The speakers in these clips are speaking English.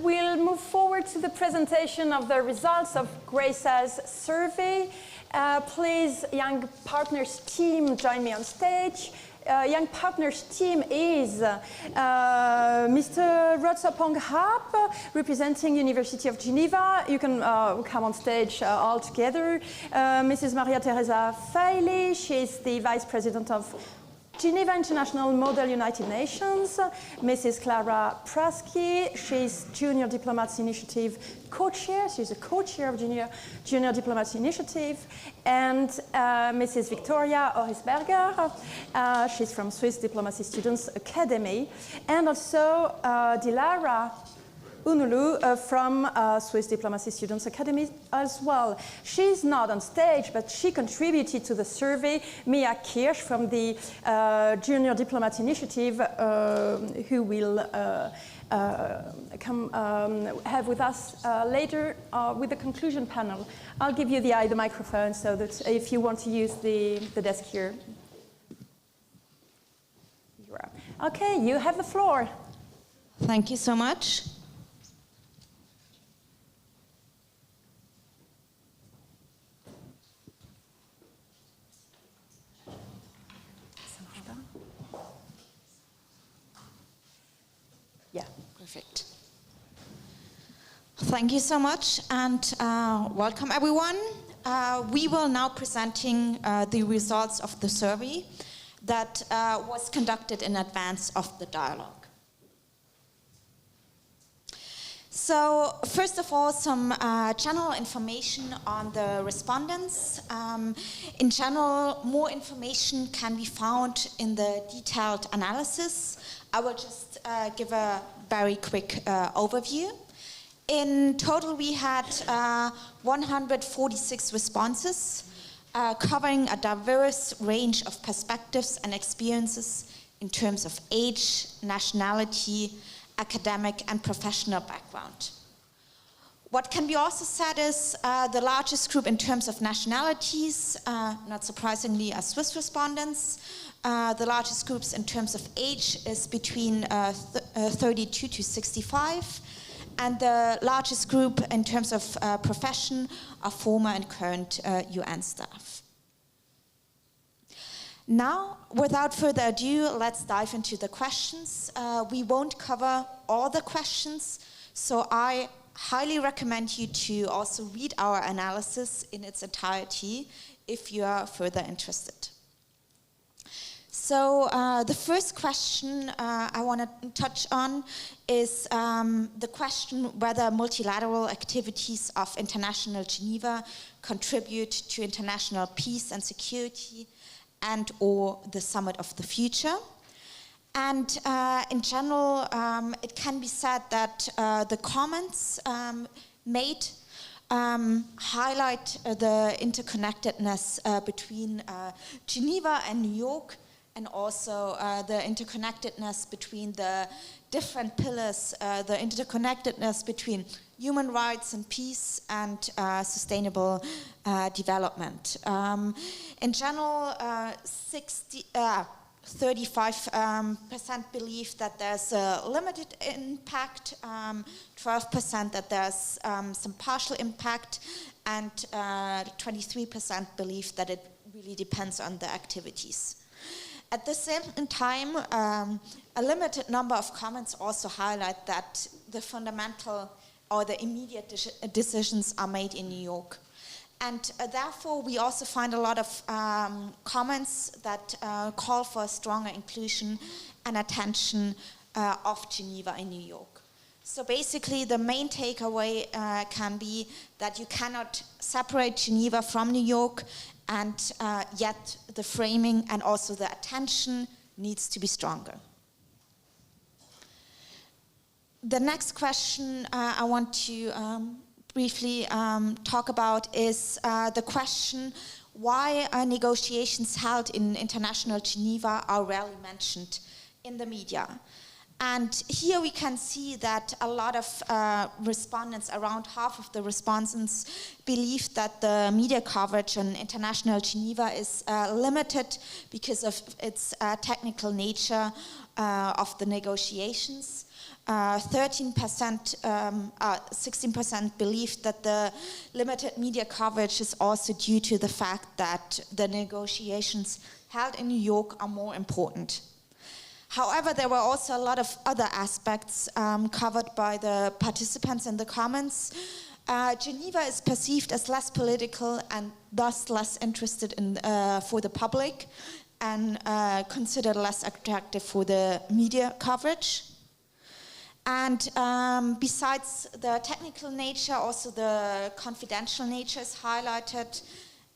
we'll move forward to the presentation of the results of Greycells survey. Please, Young Partners team, join me on stage. Young Partners team is Mr. Rotsopong Hap, representing University of Geneva. You can come on stage all together. Mrs. Maria Teresa Faili, she's the Vice President of Geneva International Model United Nations. Mrs. Clara Praski, she's Junior Diplomats Initiative co-chair. She's a co-chair of Junior Diplomats Initiative. And Mrs. Victoria Orisberger, she's from Swiss Diplomacy Students Academy. And also Dilara Unulu from Swiss Diplomacy Students Academy as well. She's not on stage, but she contributed to the survey. Mia Kirsch from the Junior Diplomat Initiative, who will come have with us later with the conclusion panel. I'll give you the microphone so that if you want to use the desk here. You are. Okay, you have the floor. Thank you so much. Yeah. Perfect. Thank you so much, and welcome everyone. We will now presenting the results of the survey that was conducted in advance of the dialogue. So, first of all, some general information on the respondents. In general, more information can be found in the detailed analysis. I will just give a very quick overview. In total, we had 146 responses, covering a diverse range of perspectives and experiences in terms of age, nationality, academic and professional background. What can be also said is the largest group in terms of nationalities, not surprisingly, are Swiss respondents. The largest groups in terms of age is between 32 to 65. And the largest group in terms of profession are former and current UN staff. Now, without further ado, let's dive into the questions. We won't cover all the questions, so I highly recommend you to also read our analysis in its entirety if you are further interested. So the first question I want to touch on is the question whether multilateral activities of International Geneva contribute to international peace and security and or the summit of the future. And in general, it can be said that the comments made highlight the interconnectedness between Geneva and New York, and also the interconnectedness between the different pillars, the interconnectedness between human rights and peace and sustainable development. In general, 35% believe that there's a limited impact, 12% that there's some partial impact, and 23% believe that it really depends on the activities. At the same time, a limited number of comments also highlight that the fundamental or the immediate decisions are made in New York. And therefore, we also find a lot of comments that call for a stronger inclusion and attention of Geneva in New York. So basically, the main takeaway can be that you cannot separate Geneva from New York, and yet the framing and also the attention needs to be stronger. The next question I want to briefly talk about is the question why negotiations held in International Geneva are rarely mentioned in the media. And here we can see that a lot of respondents, around half of the respondents, believe that the media coverage on International Geneva is limited because of its technical nature of the negotiations. 16% believe that the limited media coverage is also due to the fact that the negotiations held in New York are more important. However, there were also a lot of other aspects covered by the participants in the comments. Geneva is perceived as less political and thus less interested in, for the public, and considered less attractive for the media coverage. And besides the technical nature, also the confidential nature is highlighted,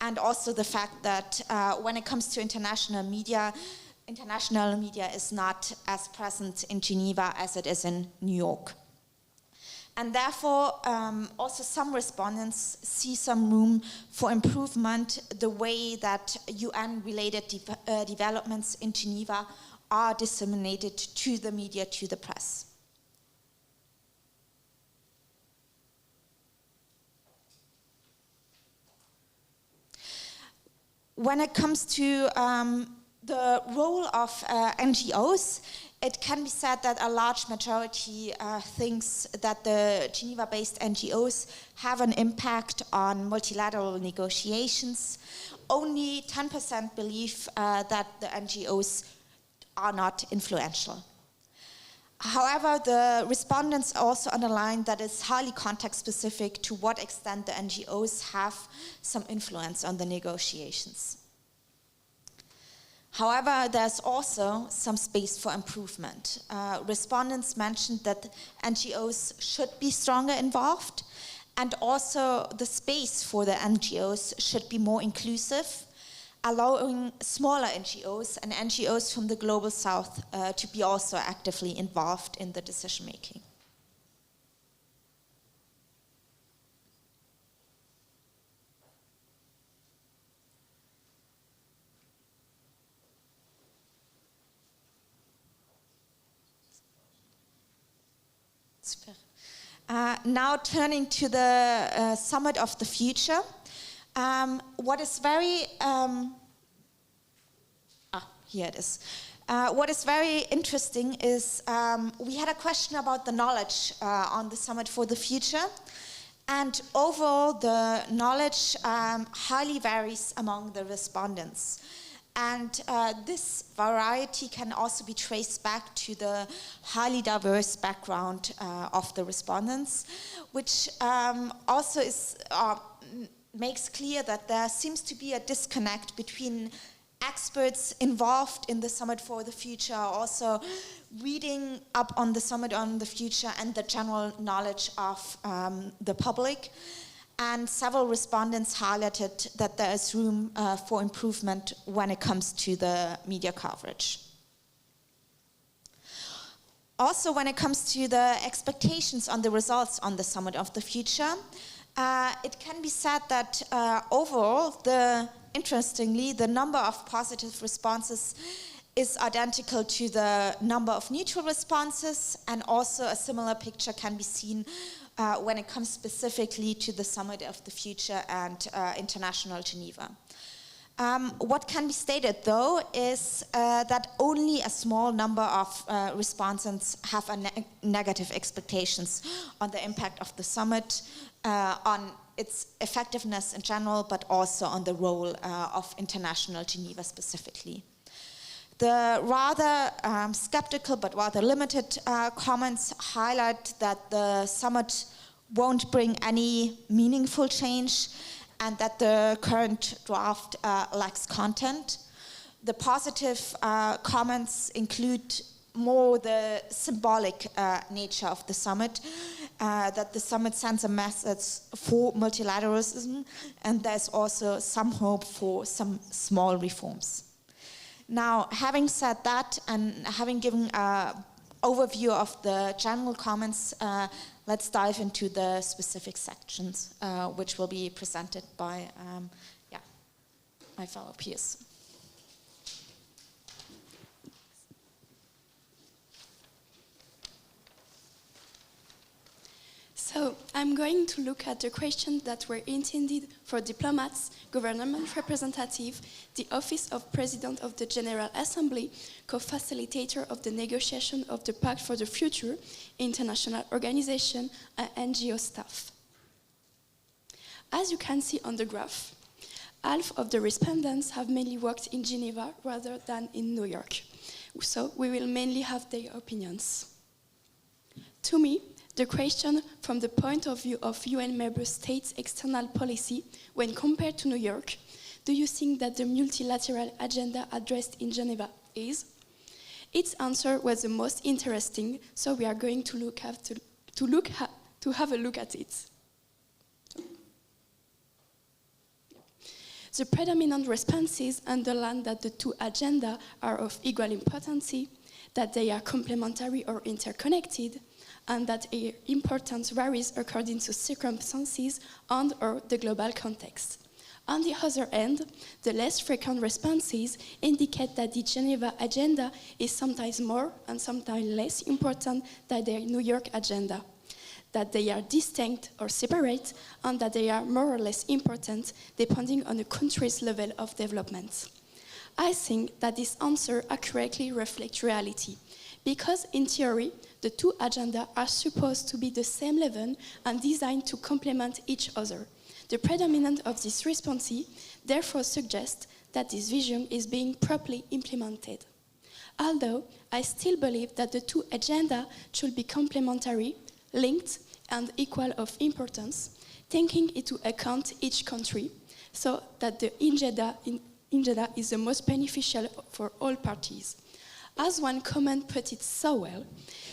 and also the fact that when it comes to international media is not as present in Geneva as it is in New York. And therefore, also some respondents see some room for improvement the way that UN-related developments in Geneva are disseminated to the media, to the press. When it comes to the role of NGOs, it can be said that a large majority thinks that the Geneva-based NGOs have an impact on multilateral negotiations. Only 10% believe that the NGOs are not influential. However, the respondents also underline that it's highly context-specific to what extent the NGOs have some influence on the negotiations. However, there's also some space for improvement. Respondents mentioned that NGOs should be stronger involved, and also the space for the NGOs should be more inclusive, allowing smaller NGOs and NGOs from the Global South to be also actively involved in the decision-making. Now turning to the Summit of the Future, what is very here it is. What is very interesting is we had a question about the knowledge on the Summit for the Future, and overall the knowledge highly varies among the respondents. And this variety can also be traced back to the highly diverse background of the respondents, which also is, makes clear that there seems to be a disconnect between experts involved in the Summit for the Future, also reading up on the Summit on the Future, and the general knowledge of the public. And several respondents highlighted that there is room for improvement when it comes to the media coverage. Also, when it comes to the expectations on the results on the Summit of the Future, it can be said that overall, interestingly, the number of positive responses is identical to the number of neutral responses, and also a similar picture can be seen when it comes specifically to the Summit of the Future and International Geneva. What can be stated, though, is that only a small number of respondents have negative expectations on the impact of the Summit, on its effectiveness in general, but also on the role of International Geneva specifically. The rather skeptical but rather limited comments highlight that the summit won't bring any meaningful change and that the current draft lacks content. The positive comments include more the symbolic nature of the summit, that the summit sends a message for multilateralism, and there's also some hope for some small reforms. Now, having said that, and having given an overview of the general comments, let's dive into the specific sections, which will be presented by my fellow peers. So I'm going to look at the questions that were intended for diplomats, government representatives, the Office of President of the General Assembly, co-facilitator of the negotiation of the Pact for the Future, international organization, and NGO staff. As you can see on the graph, half of the respondents have mainly worked in Geneva rather than in New York. So we will mainly have their opinions. To me, the question from the point of view of UN member states' external policy when compared to New York, do you think that the multilateral agenda addressed in Geneva is? Its answer was the most interesting, so we are going to have a look at it. The predominant responses underline that the two agendas are of equal importance, that they are complementary or interconnected, and that their importance varies according to circumstances and/or the global context. On the other hand, the less frequent responses indicate that the Geneva agenda is sometimes more and sometimes less important than the New York agenda, that they are distinct or separate, and that they are more or less important depending on the country's level of development. I think that this answer accurately reflects reality, because in theory, the two agendas are supposed to be the same level and designed to complement each other. The predominance of this response therefore suggests that this vision is being properly implemented. Although I still believe that the two agendas should be complementary, linked, and equal of importance, taking into account each country, so that the agenda is the most beneficial for all parties. As one comment put it so well,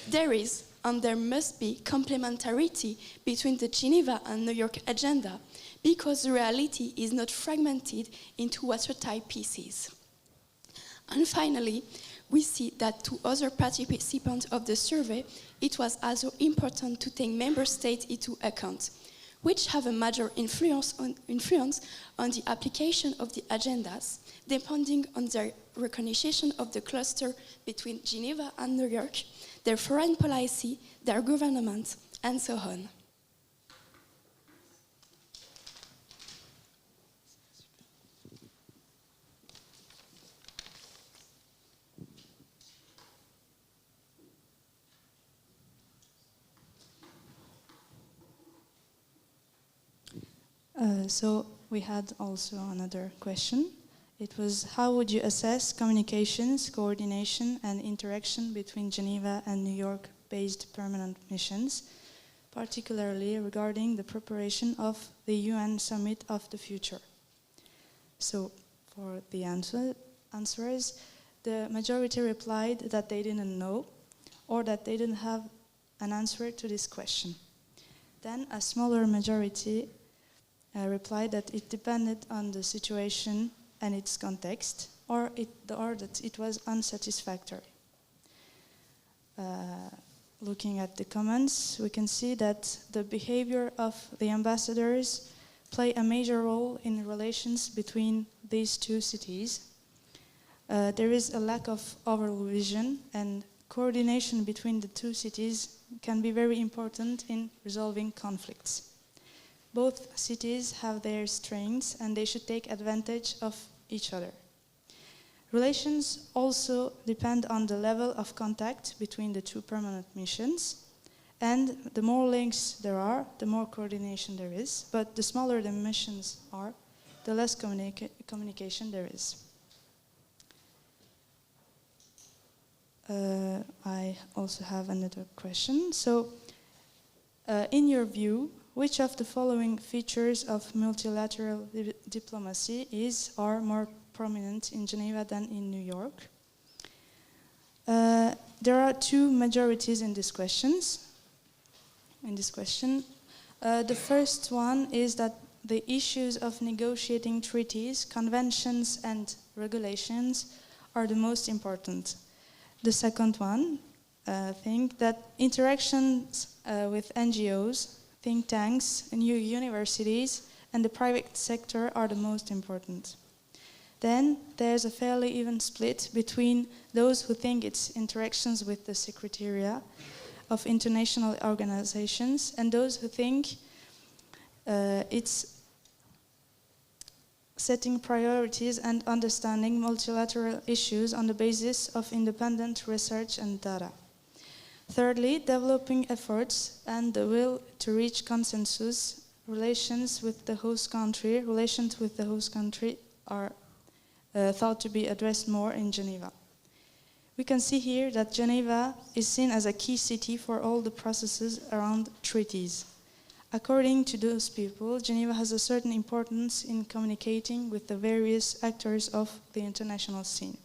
there is and there must be complementarity between the Geneva and New York agenda, because the reality is not fragmented into watertight pieces. And finally, we see that to other participants of the survey, it was also important to take member states into account, which have a major influence on the application of the agendas, depending on their recognition of the cluster between Geneva and New York, their foreign policy, their government, and so on. So we had also another question. It was, how would you assess communications, coordination, and interaction between Geneva and New York-based permanent missions, particularly regarding the preparation of the UN Summit of the Future? So for the answers, the majority replied that they didn't know, or that they didn't have an answer to this question. Then a smaller majority replied that it depended on the situation and its context, or that it was unsatisfactory. Looking at the comments, we can see that the behavior of the ambassadors play a major role in relations between these two cities. There is a lack of overall vision, and coordination between the two cities can be very important in resolving conflicts. Both cities have their strengths and they should take advantage of each other. Relations also depend on the level of contact between the two permanent missions, and the more links there are, the more coordination there is, but the smaller the missions are, the less communication there is. I also have another question. So, in your view, which of the following features of multilateral diplomacy are more prominent in Geneva than in New York? There are two majorities in this question. The first one is that the issues of negotiating treaties, conventions, and regulations are the most important. The second one, think that interactions with NGOs, think tanks, new universities, and the private sector are the most important. Then there's a fairly even split between those who think it's interactions with the Secretariat of international organizations and those who think it's setting priorities and understanding multilateral issues on the basis of independent research and data. Thirdly, developing efforts and the will to reach consensus. Relations with the host country are thought to be addressed more in Geneva. We can see here that Geneva is seen as a key city for all the processes around treaties. According to those people, Geneva has a certain importance in communicating with the various actors of the international scene.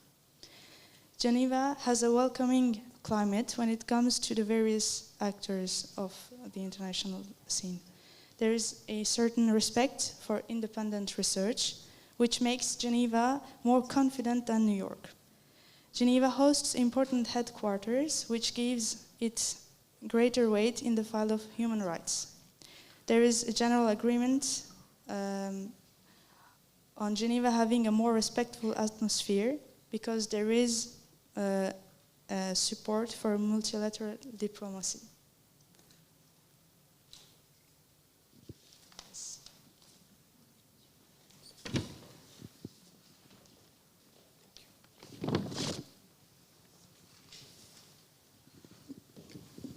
Geneva has a welcoming climate when it comes to the various actors of the international scene. There is a certain respect for independent research, which makes Geneva more confident than New York. Geneva hosts important headquarters, which gives it greater weight in the field of human rights. There is a general agreement on Geneva having a more respectful atmosphere because there is support for multilateral diplomacy.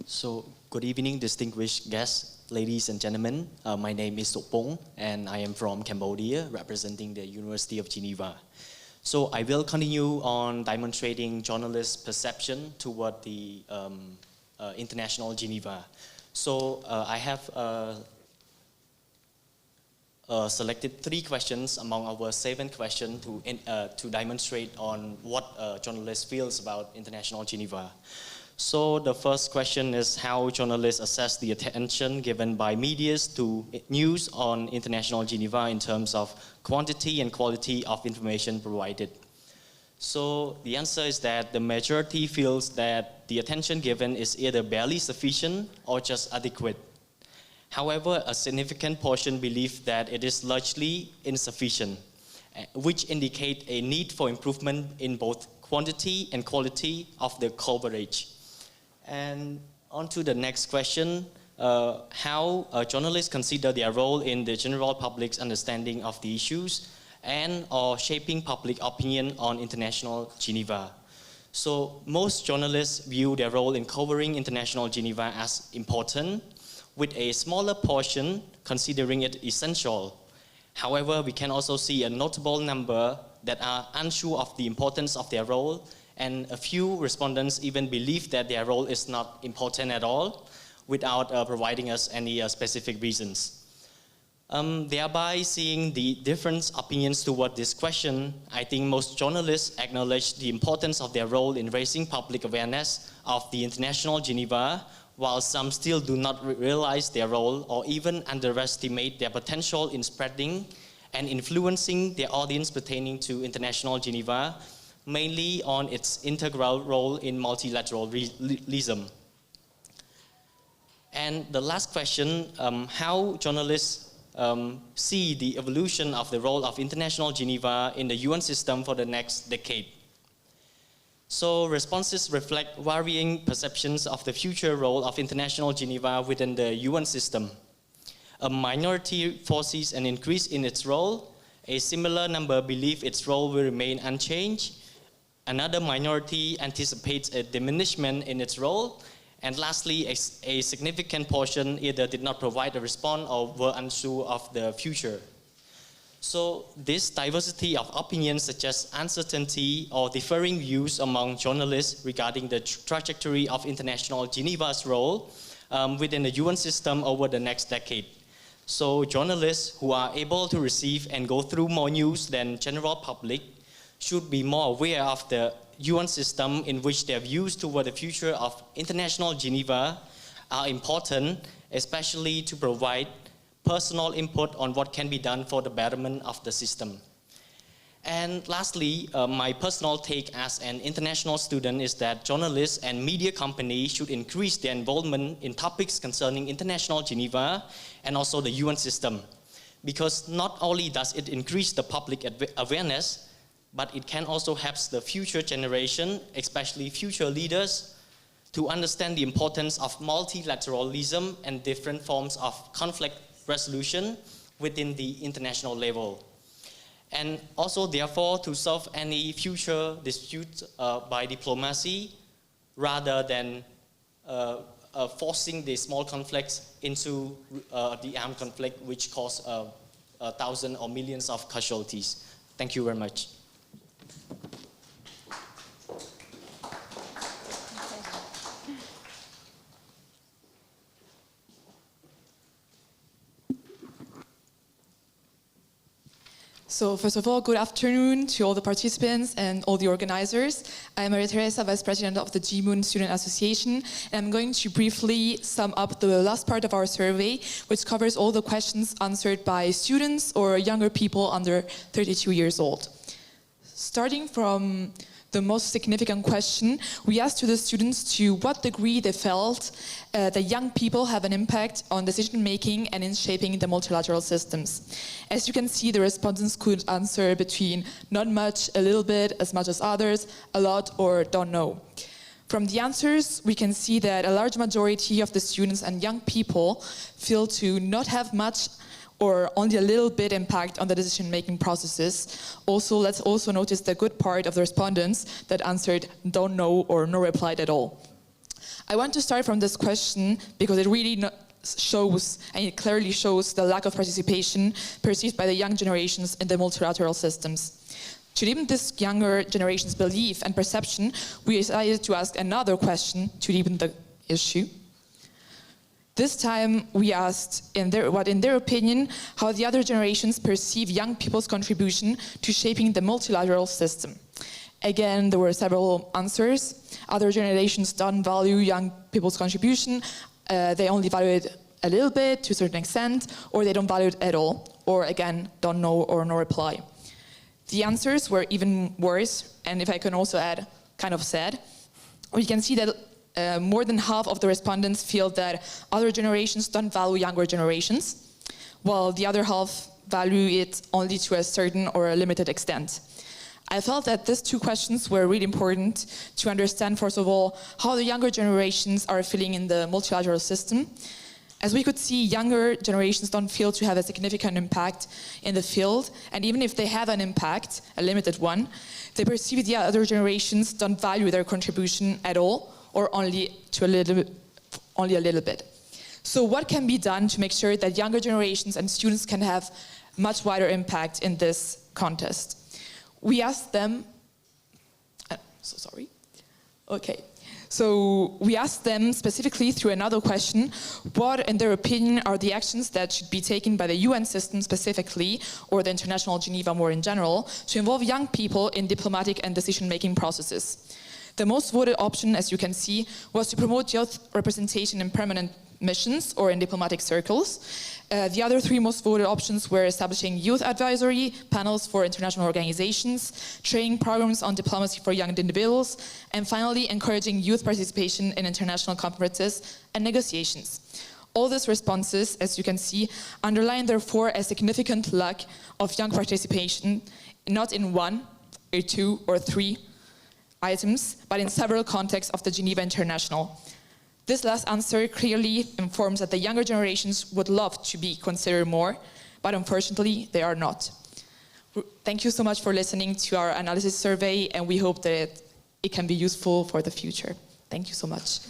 So, good evening, distinguished guests, ladies and gentlemen. My name is Sopong, and I am from Cambodia, representing the University of Geneva. So, I will continue on demonstrating journalists' perception toward the International Geneva. So, I have selected 3 questions among our 7 questions to demonstrate on what a journalist feels about International Geneva. So the first question is how journalists assess the attention given by media to news on International Geneva in terms of quantity and quality of information provided. So the answer is that the majority feels that the attention given is either barely sufficient or just adequate. However, a significant portion believe that it is largely insufficient, which indicate a need for improvement in both quantity and quality of the coverage. And on to the next question, how journalists consider their role in the general public's understanding of the issues and or shaping public opinion on International Geneva. So most journalists view their role in covering International Geneva as important, with a smaller portion considering it essential. However, we can also see a notable number that are unsure of the importance of their role, and a few respondents even believe that their role is not important at all without providing us any specific reasons. Thereby seeing the different opinions toward this question, I think most journalists acknowledge the importance of their role in raising public awareness of the International Geneva, while some still do not realize their role or even underestimate their potential in spreading and influencing their audience pertaining to International Geneva, mainly on its integral role in multilateralism. And the last question, how journalists see the evolution of the role of International Geneva in the UN system for the next decade. So responses reflect varying perceptions of the future role of International Geneva within the UN system. A minority foresees an increase in its role. A similar number believe its role will remain unchanged. Another minority anticipates a diminishment in its role. And lastly, a significant portion either did not provide a response or were unsure of the future. So this diversity of opinions suggests uncertainty or differing views among journalists regarding the trajectory of International Geneva's role within the UN system over the next decade. So journalists who are able to receive and go through more news than general public should be more aware of the UN system in which their views toward the future of International Geneva are important, especially to provide personal input on what can be done for the betterment of the system. And lastly, my personal take as an international student is that journalists and media companies should increase their involvement in topics concerning International Geneva and also the UN system. Because not only does it increase the public awareness, but it can also help the future generation, especially future leaders, to understand the importance of multilateralism and different forms of conflict resolution within the international level. And also, therefore, to solve any future disputes by diplomacy rather than forcing the small conflicts into the armed conflict, which cause thousands or millions of casualties. Thank you very much. So first of all, good afternoon to all the participants and all the organizers. I'm Maria Teresa, Vice President of the GMOON Student Association, and I'm going to briefly sum up the last part of our survey, which covers all the questions answered by students or younger people under 32 years old. Starting from the most significant question, we asked to the students to what degree they felt that young people have an impact on decision-making and in shaping the multilateral systems. As you can see, the respondents could answer between not much, a little bit, as much as others, a lot, or don't know. From the answers, we can see that a large majority of the students and young people feel to not have much or only a little bit impact on the decision-making processes. Also, let's also notice the good part of the respondents that answered don't know or no replied at all. I want to start from this question because it really shows, and it clearly shows the lack of participation perceived by the young generations in the multilateral systems. To deepen this younger generation's belief and perception, we decided to ask another question to deepen the issue. This time we asked, in their opinion, how the other generations perceive young people's contribution to shaping the multilateral system. Again, there were several answers. Other generations don't value young people's contribution. They only value it a little bit, to a certain extent, or they don't value it at all, or again, don't know or no reply. The answers were even worse, and if I can also add, kind of sad. We can see that more than half of the respondents feel that other generations don't value younger generations, while the other half value it only to a certain or a limited extent. I felt that these two questions were really important to understand, first of all, how the younger generations are feeling in the multilateral system. As we could see, younger generations don't feel to have a significant impact in the field, and even if they have an impact, a limited one, they perceive the other generations don't value their contribution at all, or only a little bit. So what can be done to make sure that younger generations and students can have much wider impact in this contest? We asked them, So we asked them specifically through another question, what in their opinion are the actions that should be taken by the UN system specifically, or the International Geneva more in general, to involve young people in diplomatic and decision-making processes. The most voted option, as you can see, was to promote youth representation in permanent missions or in diplomatic circles. The other three most voted options were establishing youth advisory panels for international organizations, training programs on diplomacy for young individuals, and finally encouraging youth participation in international conferences and negotiations. All these responses, as you can see, underline therefore a significant lack of young participation, not in one or two or three items, but in several contexts of the Geneva International. This last answer clearly informs that the younger generations would love to be considered more, but unfortunately they are not. Thank you so much for listening to our analysis survey, and we hope that it can be useful for the future. Thank you so much.